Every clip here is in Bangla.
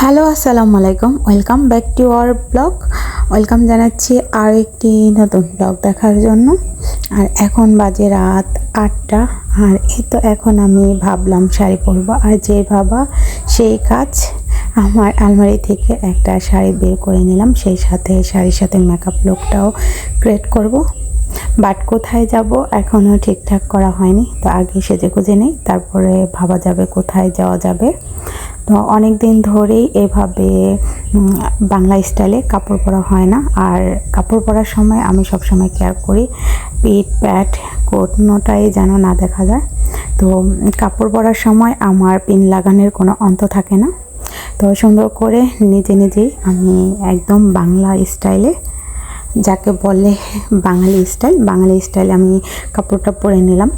হ্যালো, আসসালামু আলাইকুম। Welcome back to our blog. Welcome জানাচ্ছি আর একটি নতুন ব্লগ দেখার জন্য। আর এখন বাজে রাত 8টা। আর এই তো এখন আমি ভাবলাম শাড়ি পরবো, আর যে ভাবা সেই কাজ। আমার আলমারি থেকে একটা শাড়ি বের করে নিলাম, সেই সাথে শাড়ির সাথে মেকআপ লুকটাও ক্রিয়েট করব। বাট কোথায় যাব এখনও ঠিকঠাক করা হয়নি, তো আগে সেজেগুজে নেই, তারপরে ভাবা যাবে কোথায় যাওয়া যাবে। তো অনেক দিন ধরেই এভাবে বাংলা স্টাইলে কাপড় পরা হয় না। আর কাপড় পরার সময় আমি সবসময় কেয়ার করি পিঠ প্যাট কোনোটাই যেন না দেখা যায়। তো কাপড় পরার সময় আমার পিন লাগানোর কোনো অন্ত থাকে না। তো সুন্দর করে নিজে নিজেই আমি একদম বাংলা স্টাইলে, যাকে বলে বাঙালি স্টাইলে আমি কাপড়টা পরে নিলাম।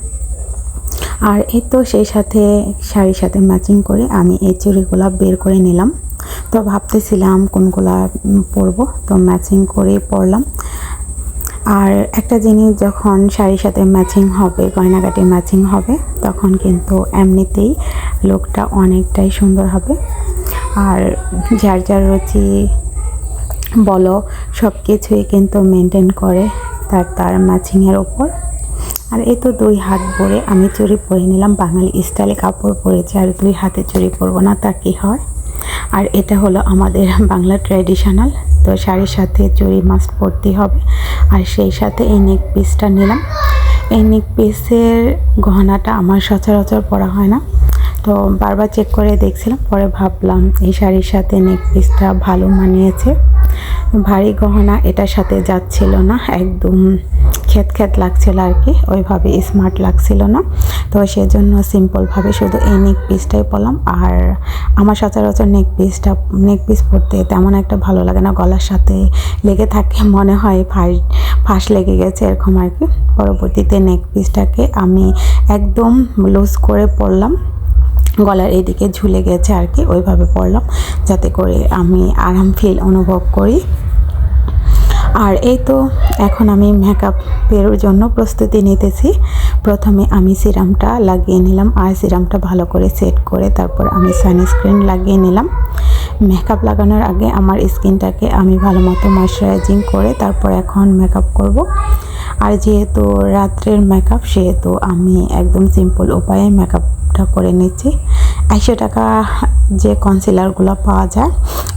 আর এই তো সেই সাথে শাড়ির সাথে ম্যাচিং করে আমি এই চুড়িগুলো বের করে নিলাম। তো ভাবতেছিলাম কোনগুলা পরবো, তো ম্যাচিং করে পরলাম। আর একটা জিনিস যখন শাড়ির সাথে ম্যাচিং হবে, গয়নাগাটি ম্যাচিং হবে, তখন কিন্তু এমনিতেই লুকটা অনেকটাই সুন্দর হবে। আর যার যার রুচি বলো সব কিছুই কিন্তু মেনটেন করে তার ম্যাচিংয়ের ওপর। আর এই তো 2 হাত ভরে আমি চুড়ি পরে নিলাম। বাঙালি স্টাইলে কাপড় পরেছি, আর 2 হাতে চুড়ি পরবো না তা কি হয়। আর এটা হলো আমাদের বাংলা ট্র্যাডিশনাল, তো শাড়ির সাথে চুড়ি মাস্ট পরতেই হবে। আর সেই সাথে এই নেক পিসটা নিলাম। এই নেক পিসের গহনাটা আমার সচরাচর পরা হয় না, তো বারবার চেক করে দেখছিলাম, পরে ভাবলাম এই শাড়ির সাথে নেক পিসটা ভালো মানিয়েছে। ভারী গহনা এটার সাথে যাচ্ছিল না, একদম খ্যাত লাগছিল আর কি, ওইভাবে স্মার্ট লাগছিল না। তো সেজন্য সিম্পলভাবে শুধু এই নেক পিসটাই পরলাম। আর আমার সচরাচর নেক পিস পরতে তেমন একটা ভালো লাগে না, গলার সাথে লেগে থাকে, মনে হয় ফাঁস লেগে গেছে এরকম আর কি। পরবর্তীতে নেক পিসটাকে আমি একদম লুজ করে পরলাম, গলার এদিকে ঝুলে গেছে আর কি, ওইভাবে পরলাম যাতে করে আমি আরাম ফিল অনুভব করি। আর এই তো এখন আমি মেকআপের জন্য প্রস্তুতি নিতেছি। প্রথমে আমি সিরামটা লাগিয়ে নিলাম, আর সিরামটা ভালো করে সেট করে তারপর আমি সানস্ক্রিন লাগিয়ে নিলাম। মেকআপ লাগানোর আগে আমার স্কিনটাকে আমি ভালো মতো ময়শ্চারাইজিং করে তারপর এখন মেকআপ করব। আর যেহেতু রাত্রের মেকআপ, সেহেতু আমি একদম সিম্পল উপায়ে মেকআপটা করে নিচ্ছি। 100 টাকা যে কনসিলারগুলো পাওয়া যায়,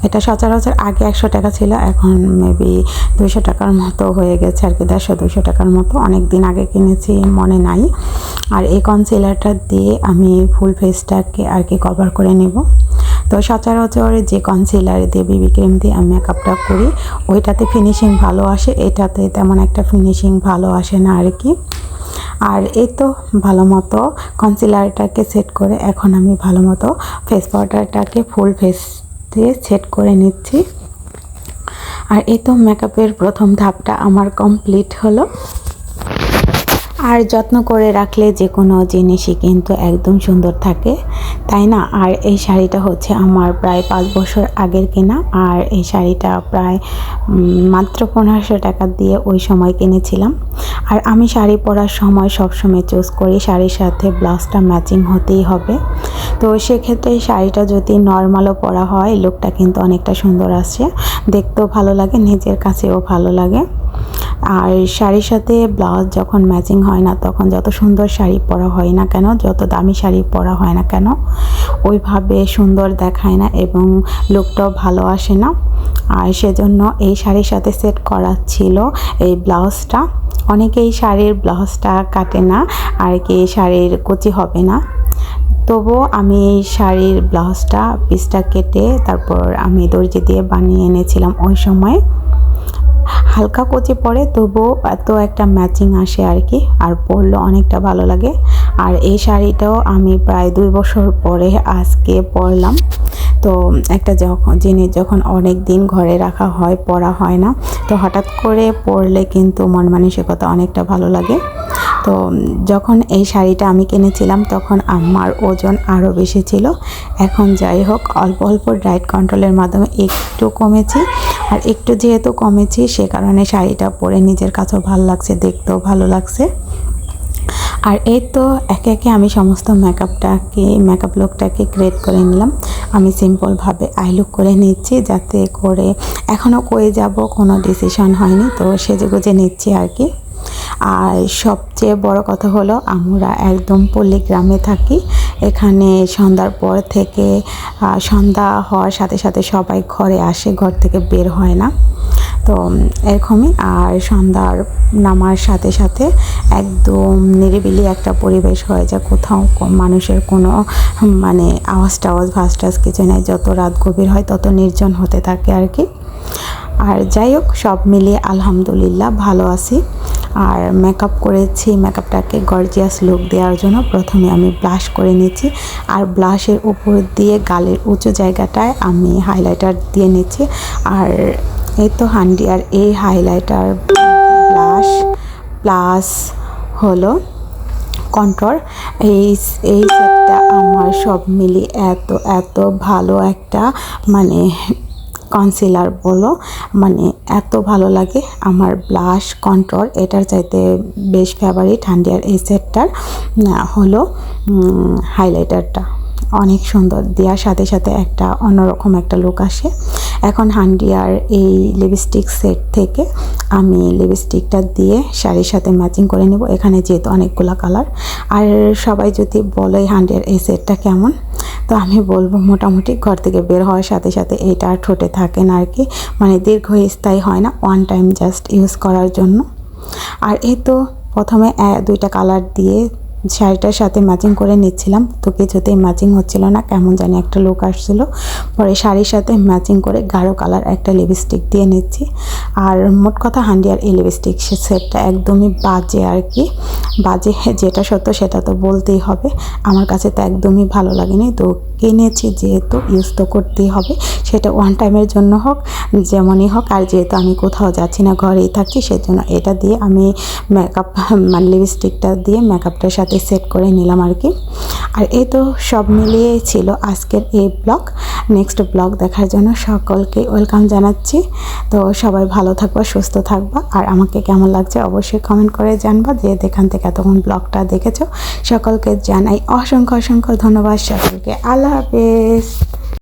এটা সচরাচর আগে 100 টাকা ছিল, এখন মেবি 200 টাকার মতো হয়ে গেছে আর কি, 150-200 টাকার মতো। অনেক দিন আগে কিনেছি, মনে নাই। আর এই কনসিলারটা দিয়ে আমি ফুল ফেসটাকে আর কি কভার করে নেব। তো সচরাচর যে কনসিলার দিয়ে বিবি ক্রিম দিয়ে আমি মেকআপটা করি, ওইটাতে ফিনিশিং ভালো আসে, এটাতে তেমন একটা ফিনিশিং ভালো আসে না আর কি। আর এই তো ভালো মতো কনসিলারটাকে সেট করে এখন আমি ভালো মতো ফেস পাউডারটাকে ফুল ফেস দিয়ে সেট করে নিচ্ছি। আর এই তো মেকআপের প্রথম ধাপটা আমার কমপ্লিট হলো। আর যত্ন করে রাখলে যে কোনো জিনিসই কিন্তু একদম সুন্দর থাকে, তাই না? আর এই শাড়িটা হচ্ছে আমার প্রায় 5 বছর আগের কেনা। আর এই শাড়িটা প্রায় মাত্র 1500 টাকা দিয়ে ওই সময় কিনেছিলাম। আর আমি শাড়ি পরার সময় সবসময় চুজ করি শাড়ির সাথে ব্লাউজটা ম্যাচিং হতেই হবে। তো সেক্ষেত্রে শাড়িটা যদি নর্মালও পরা হয়, লুকটা কিন্তু অনেকটা সুন্দর আসে, দেখতেও ভালো লাগে, নিজের কাছেও ভালো লাগে। আর শাড়ির সাথে ব্লাউজ যখন ম্যাচিং হয় না, তখন যত সুন্দর শাড়ি পরা হয় না কেন, যত দামি শাড়ি পরা হয় না কেন, ওইভাবে সুন্দর দেখায় না এবং লুকটাও ভালো আসে না। আর সেজন্য এই শাড়ির সাথে সেট করা ছিল এই ব্লাউজটা। অনেকেই শাড়ির ব্লাউজটা কাটে না আর কি, শাড়ির কুচি হবে না, তবুও আমি এই শাড়ির ব্লাউজটা পিসটা কেটে তারপর আমি দর্জি দিয়ে বানিয়ে এনেছিলাম ওই সময়। হালকা কুচি পরে তবুও এত একটা ম্যাচিং আসে আর কি, আর পরলেও অনেকটা ভালো লাগে। আর এই শাড়িটাও আমি প্রায় 2 বছর পরে আজকে পরলাম। তো একটা জিনিস যখন অনেক দিন ঘরে রাখা হয়, পরা হয় না, তো হঠাৎ করে পরলে কিন্তু মন মানসিকতা অনেকটা ভালো লাগে। তো যখন এই শাড়িটা আমি কিনেছিলাম তখন আমার ওজন আরও বেশি ছিল। এখন যাই হোক, অল্প অল্প ডায়েট কন্ট্রোলের মাধ্যমে একটু কমেছি। আর একটু যেহেতু কমেছি, সে কারণে শাড়িটা পরে নিজের কাছেও ভালো লাগছে, দেখতেও ভালো লাগছে। আর এই তো একে একে আমি সমস্ত মেকআপ লুকটাকে ক্রিয়েট করে নিলাম। আমি সিম্পলভাবে আই লুক করে নিচ্ছি, যাতে করে এখনও কয়ে যাব কোনো ডিসিশন হয়নি, তো সেজেগুজে নিচ্ছি আর কি। আর সবচেয়ে বড় কথা হলো আমরা একদম পল্লী গ্রামে থাকি। এখানে সন্ধ্যার পর থেকে সন্ধ্যা হওয়ার সাথে সাথে সবাই ঘরে আসে, ঘর থেকে বের হয় না, তো এরকমই। আর সন্ধ্যার নামার সাথে সাথে একদম নিরিবিলি একটা পরিবেশ হয়ে যায়, কোথাও মানুষের কোনো মানে আওয়াজ ভাস টাস কিছু নেই। যত রাত গভীর হয় তত নির্জন হতে থাকে আর কি। আর যাই হোক, সব মিলিয়ে আলহামদুলিল্লাহ ভালো আছি। আর মেকআপ করেছি, মেকআপটাকে গর্জিয়াস লুক দেওয়ার জন্য প্রথমে আমি ব্লাশ করে নিচ্ছি। আর ব্লাশের উপর দিয়ে গালের উঁচু জায়গাটায় আমি হাইলাইটার দিয়ে নিচ্ছি। আর এই তো হান্ডিয়ার এই হাইলাইটার, ব্লাশ প্লাস হলো কন্ট্রোর, এই সেটটা আমার সব মিলিয়ে এত ভালো একটা মানে কনসিলার বলো, মানে এত ভালো লাগে আমার। ব্লাশ কন্ট্রোর এটার চাইতে বেশ ফেভারিট হান্ডিয়ার এই সেটটার হলো হাইলাইটারটা। অনেক সুন্দর, দেওয়ার সাথে সাথে একটা অন্যরকম একটা লুক আসে। এখন হান্ডিয়ার এই লিপস্টিক সেট থেকে আমি লিপস্টিকটা দিয়ে শাড়ির সাথে ম্যাচিং করে নেব। এখানে যেহেতু অনেকগুলো কালার, আর সবাই যদি বলে হান্ডিয়ার এই সেটটা কেমন, তো আমি বলবো মোটামুটি ঘর থেকে বের হওয়ার সাথে সাথে এটা ঠোঁটে থাকে না আর কি, মানে দীর্ঘস্থায়ী হয় না, ওয়ান টাইম জাস্ট ইউজ করার জন্য। আর এই তো প্রথমে দুইটা কালার দিয়ে শাড়িটার সাথে ম্যাচিং করে নিচ্ছিলাম, তো কিছুতেই ম্যাচিং হচ্ছিল না, কেমন জানি একটা লুক আসছিল। পরে শাড়ির সাথে ম্যাচিং করে গাঢ় কালার একটা লিপস্টিক দিয়ে নিচ্ছি। আর মোট কথা হান্ডিয়ার এই লিপস্টিক সেটটা একদমই বাজে আর কি, বাজে, যেটা সত্য সেটা তো বলতেই হবে। আমার কাছে তো একদমই ভালো লাগেনি, তো কিনেছি যেহেতু ইউজ তো করতেই হবে, সেটা ওয়ান টাইমের জন্য হোক যেমনই হোক। আর যেহেতু আমি কোথাও যাচ্ছি না, ঘরেই থাকছি, সেজন্য এটা দিয়ে আমি মেকআপ মানে লিপস্টিকটা দিয়ে মেকআপটার সাথে সেট করে নিলাম আর কি। আর এই তো সব মিলিয়ে ছিল আজকের এই ব্লগ। নেক্সট ব্লগ দেখার জন্য সকলকে ওয়েলকাম জানাচ্ছি। তো সবাই ভালো থাকবা, সুস্থ থাকবা, আর আমাকে কেমন লাগছে অবশ্যই কমেন্ট করে জানবা, যে এখান থেকে এতক্ষণ ব্লগটা দেখেছো। সকলকে জানাই অসংখ্য ধন্যবাদ, সকলকে আল্লাহ হাফেজ।